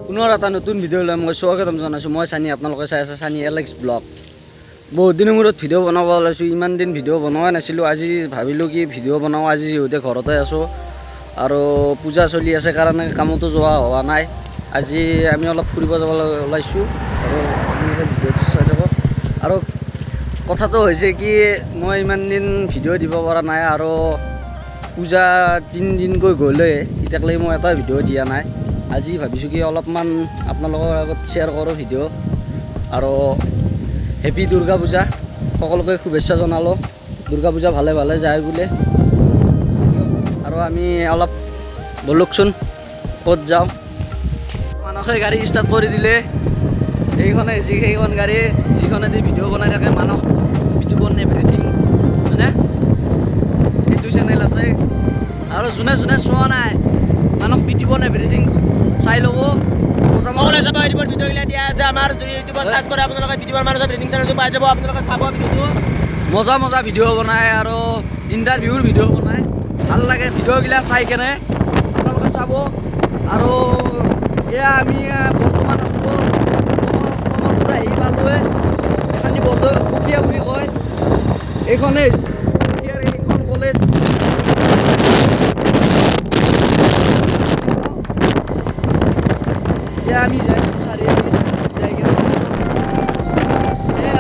পুনৰ এটা নতুন ভিডিঅ' লৈ মই স্বাগতম জনাইছোঁ। মই চানি, আপোনালোকে চাই আছে চানি এলেক্স ব্লগ। বহুত দিনৰ মূৰত ভিডিঅ' বনাব ওলাইছোঁ। ইমান দিন ভিডিঅ' বনোৱাই নাছিলোঁ। আজি ভাবিলোঁ কি ভিডিঅ' বনাওঁ। আজি যিহেতু ঘৰতে আছোঁ আৰু পূজা চলি আছে কাৰণে কামতো যোৱা হোৱা নাই। আজি আমি অলপ ফুৰিব যাব ওলাইছোঁ আৰু ভিডিঅ'টো চাই যাব। আৰু কথাটো হৈছে কি, মই ইমান দিন ভিডিঅ' দিব পৰা নাই আৰু পূজা 3 দিনকৈ গ'লে এতিয়ালৈকে মই এটা ভিডিঅ' দিয়া নাই। আজি ভাবিছোঁ কি অলপমান আপোনালোকৰ আগত শ্বেয়াৰ কৰোঁ ভিডিঅ'। আৰু হেপী দুৰ্গা পূজা, সকলোকে শুভেচ্ছা জনালোঁ। দুৰ্গা পূজা ভালে ভালে যায় বোলে। আৰু আমি অলপ বলকচোন ক'ত যাওঁ। মানসে গাড়ী ষ্টাৰ্ট কৰি দিলে। এইখনে হৈছে সেইখন গাড়ী যিখনেদি ভিডিঅ' বনাই থাকে মানস ইউটিউবত এভৰিথিং, হয়নে? এইটো চেনেল আছে আৰু যোনে যোনে চোৱা নাই মানস ইউটিউবত এভৰিথিং চাই ল'ব। সকলোৱে চাব, ইউটিউবত ভিডিঅ'বিলাক দিয়া আছে আমাৰ। যদি ইউটিউবত চাৰ্চ কৰে আপোনালোকে ইউটিউবৰ মানস এভৰিথিং চেনেলটো পাই যাব। আপোনালোকে চাব ভিডিঅ'টো। মজা মজা ভিডিঅ' বনায় আৰু ইণ্টাৰভিউৰ ভিডিঅ' বনায়। ভাল লাগে ভিডিঅ'বিলাক চাই কেনে, আপোনালোকে চাব। আৰু এয়া আমি বৰ্তমান আছোঁ কমলপুৰ আহি পালোঁৱে। এখানি পকীয়া বুলি কয়। এইখনে এইখন কলেজ। এতিয়া আমি যাই আছোঁ চাৰিআলি। যাই কেনে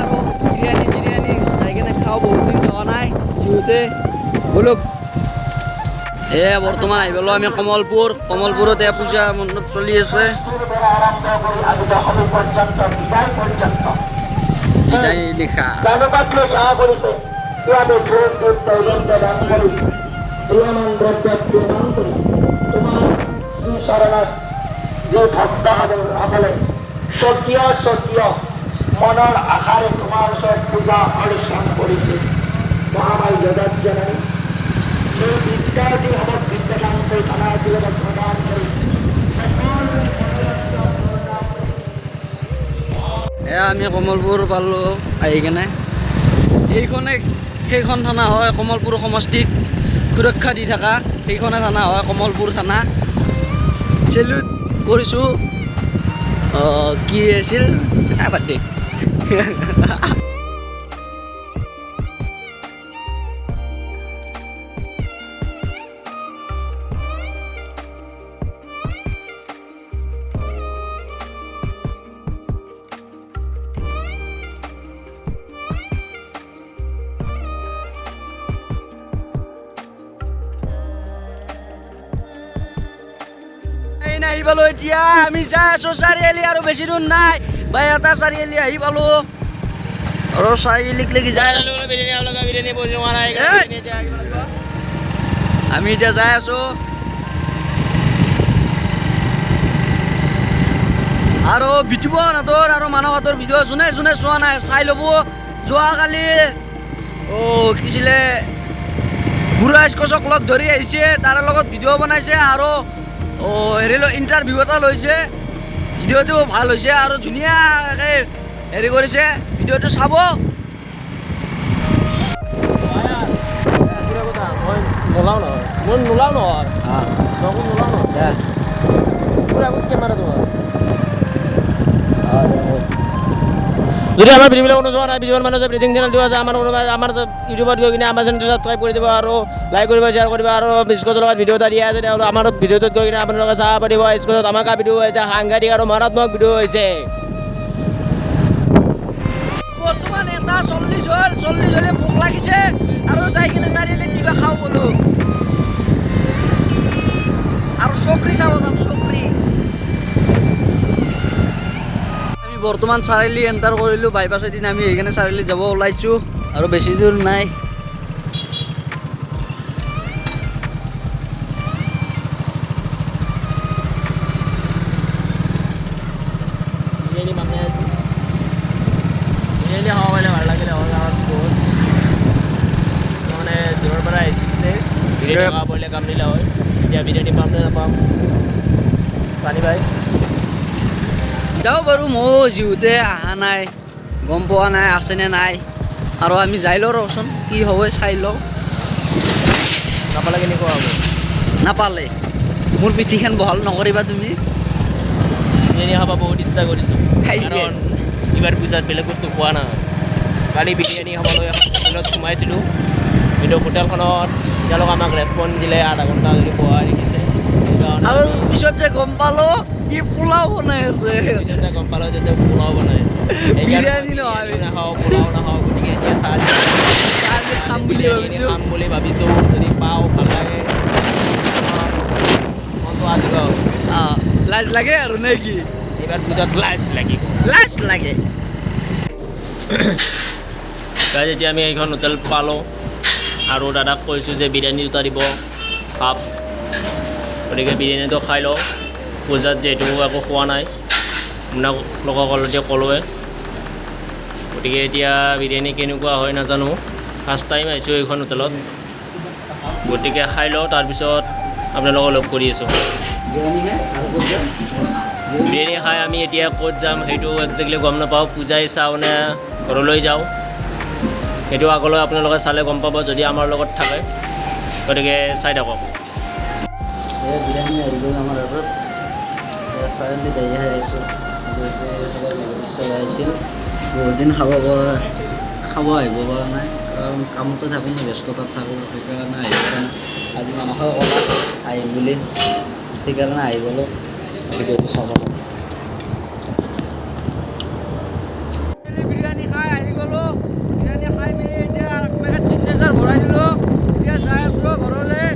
আৰু বিৰিয়ানী চিৰিয়ানী যাই কেনে খাওঁ। বহুত দিন যোৱা নাই যিহেতু। বলক বৰ্তমান আহি পালোঁ আমি কমলপুৰত এয়া পূজা মণ্ডপ চলি আছে। বিদায় লিখা যে ভক্তসকলে স্বকীয় মনৰ আশাৰে তোমাৰ ওচৰত পূজা অৰ্চন কৰিছে। মহামাৰী জগত জননী এই বিদ্যাৰ্থীসমূহ বিদ্যাদান কৰি থানাৰ লগত প্ৰদান কৰি এয়া আমি কমলপুৰ পালোঁ আহি কেনে। এইখনে সেইখন থানা হয়, কমলপুৰ সমষ্টিক সুৰক্ষা দি থকা সেইখনে থানা হয়, কমলপুৰ থানা। চেলুট কৰিছোঁ। কি আছিল বাদ দে। আহি পালোঁ এতিয়া আমি যাই আছোঁ চাৰিআলি। আৰু বেছি দূৰ নাই বা এটা চাৰিআলি আহি পালোঁ আৰু চাৰিআলিক লাগি যাই আমি এতিয়া যাই আছোঁ। আৰু বিতুপনহঁতৰ আৰু মানসহঁতৰ ভিডিঅ' যোনে যোনে চোৱা নাই চাই ল'ব। যোৱাকালি কি আছিলে বুঢ়া স্কচক লগ ধৰি আহিছে, তাৰ লগত ভিডিঅ' বনাইছে আৰু ইণ্টাৰভিউ এটা লৈছে। ভিডিঅ'টো ভাল হৈছে আৰু ধুনীয়াকৈ হেৰি কৰিছে। ভিডিঅ'টো চাব। নোলাও নহয়, মই নোলাও নহয়, নোলাও নহয়। পুৰা আগত কেমেৰা তোমাৰ যদি আমাৰ ভিডিঅ'বিলাক কোনো চোৱা নাই, ভিডিঅ'ৰ মানুহ ব্ৰিথিং চেনেল দিয়া আছে। আমাৰ ইউটিউবত গৈ কিনে আমাৰ চেনেলটো ছাবস্ক্ৰাইব কৰি দিব আৰু লাইক কৰিব, শ্বেয়াৰ কৰিব। আৰু স্কচৰ লগত ভিডিঅ' এটা দিয়া আছে, আমাৰ ভিডিঅ'টোত গৈ কিনে আপোনালোকে চাব পাৰিব। স্কচত আমাৰ ভিডিঅ' হৈছে সাংঘাতিক আৰু মাৰাত্মক ভিডিঅ' হৈছে। বৰ্তমান 1:40 হ'লে ভোক লাগিছে আৰু যাই কিনে চাৰিআলিত কিবা খাওঁ বোলো। আৰু চকৰি চাব যাম, চকৰি। আমি বৰ্তমান চাৰিআলি এণ্টাৰ কৰিলোঁ। বাইপাছেদি আমি সেইকাৰণে চাৰিআলিত যাব ওলাইছোঁ আৰু বেছি দূৰ নাই। বিৰিয়ানী খাব পাৰিলে ভাল লাগিলে হ'ল। বহুত মানে দূৰৰ পৰা আহিছিলে, বিৰিয়ানী খাব পাৰিলে কাম দিলে হয়। এতিয়া বিৰিয়ানী পাম নে নাপাম চানি ভাই যাওঁ বাৰু। ময়ো যিহেতু অহা নাই, গম পোৱা নাই আছেনে নাই। আৰু আমি যাই লওঁ ৰচোন, কি হ'ব চাই লওঁ। নাপালে কেনেকুৱা হ'ব? নাপালে মোৰ পিঠিখন বহল নকৰিবা তুমি। বিৰিয়ানী খাব বহুত ইচ্ছা কৰিছোঁ কাৰণ এইবাৰ পূজাত বেলেগ বস্তু খোৱা নাই কালি বিৰিয়ানী খাবলৈ এখন হোটেলত সোমাইছিলোঁ কিন্তু হোটেলখনত তেওঁলোকে আমাক ৰেচপঞ্চ দিলে আধা ঘণ্টা যদি বহা দেখিছে আৰু পিছত যে গম পালো কি পোলাও বনাই আছে পিছত যে গম পালোঁ যে পোলাও বনাই আছে বিৰিয়ানী নহয় নাখাওঁ পোলাও নাখাওঁ গতিকে এতিয়া চাহ খাম বুলি ভাবিছোঁ খাম বুলি ভাবিছোঁ যদি পাওঁ ভাল লাগে মনটো আজিব লাজ লাগে আৰু নে কি এইবাৰ পূজাত লাজ লাগিব লাজ লাগে গাইজ এতিয়া আমি এইখন হোটেল পালোঁ আৰু দাদাক কৈছোঁ যে বিৰিয়ানী দুটা দিব খাপ গতিকে বিৰিয়ানীটো খাই লওঁ পূজাত যিহেতু একো খোৱা নাই আপোনালোকক অলৰেডি ক'লোৱে গতিকে এতিয়া বিৰিয়ানী কেনেকুৱা হয় নাজানো ফাৰ্ষ্ট টাইম আহিছোঁ এইখন হোটেলত গতিকে খাই লওঁ তাৰপিছত আপোনালোকক লগ কৰি আছোঁ বিৰিয়ানী খাই আমি এতিয়া ক'ত যাম সেইটো একজেক্টলি গম নাপাওঁ পূজাই চাওঁ নে ঘৰলৈ যাওঁ সেইটো আগলৈ আপোনালোকে চালে গম পাব যদি আমাৰ লগত থাকে গতিকে চাই থাকক বিৰিয়ানী আহি গ'ল আমাৰ হাতত চাৰিআলি দাহি খাই আহিছোঁ আহিছিল বহুত দিন খাব আহিব পৰা নাই কাৰণ কামতে থাকোঁ মই ব্যস্ততাত থাকোঁ সেইকাৰণে আহিব পৰা নাই আজি মানসে ক'লা আহিম বুলি সেইকাৰণে আহি গ'লোঁ ভিডিঅ'টো চাব বিৰিয়ানী খাই আহি গ'লোঁ বিৰিয়ানী খাই মেলি এতিয়া পেকেট চিগনেচাৰ ভৰাই দিলোঁ এতিয়া যাই আছোঁ ঘৰলৈ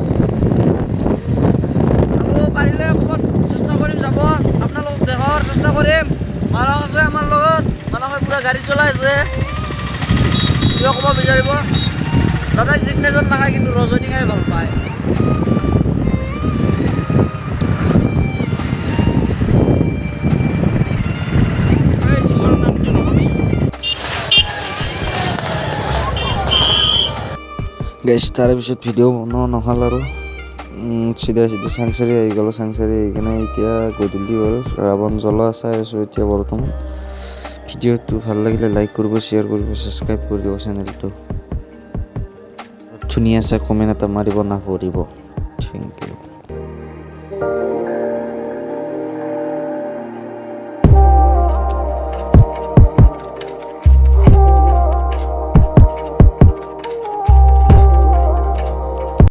আৰু পাৰিলে ক'ৰবাত চেষ্টা কৰিম যাব আপোনালোকক দেখাৰ চেষ্টা কৰিম মানস আছে আমাৰ লগত মানসে পূৰা গাড়ী চলাই আছে কিয় ক'ব বিচাৰিব দাদাই চিগনেচাৰ নাখায় কিন্তু ৰজনী খাই ভাল পায় গাইছ তাৰপিছত ভিডিঅ' বনোৱা নহ'ল আৰু চিধা চাংচাৰি আহি গ'লোঁ চাংচাৰি আহি কিনে এতিয়া গধূলি হ'ল ৰাৱণ জ্বলা চাই আছোঁ এতিয়া বৰ্তমান ভিডিঅ'টো ভাল লাগিলে লাইক কৰিব শ্বেয়াৰ কৰিব ছাবস্ক্ৰাইব কৰি দিব চেনেলটো ধুনীয়া চাই কমেণ্ট এটা মাৰিব নাপাহৰিব থেংক ইউ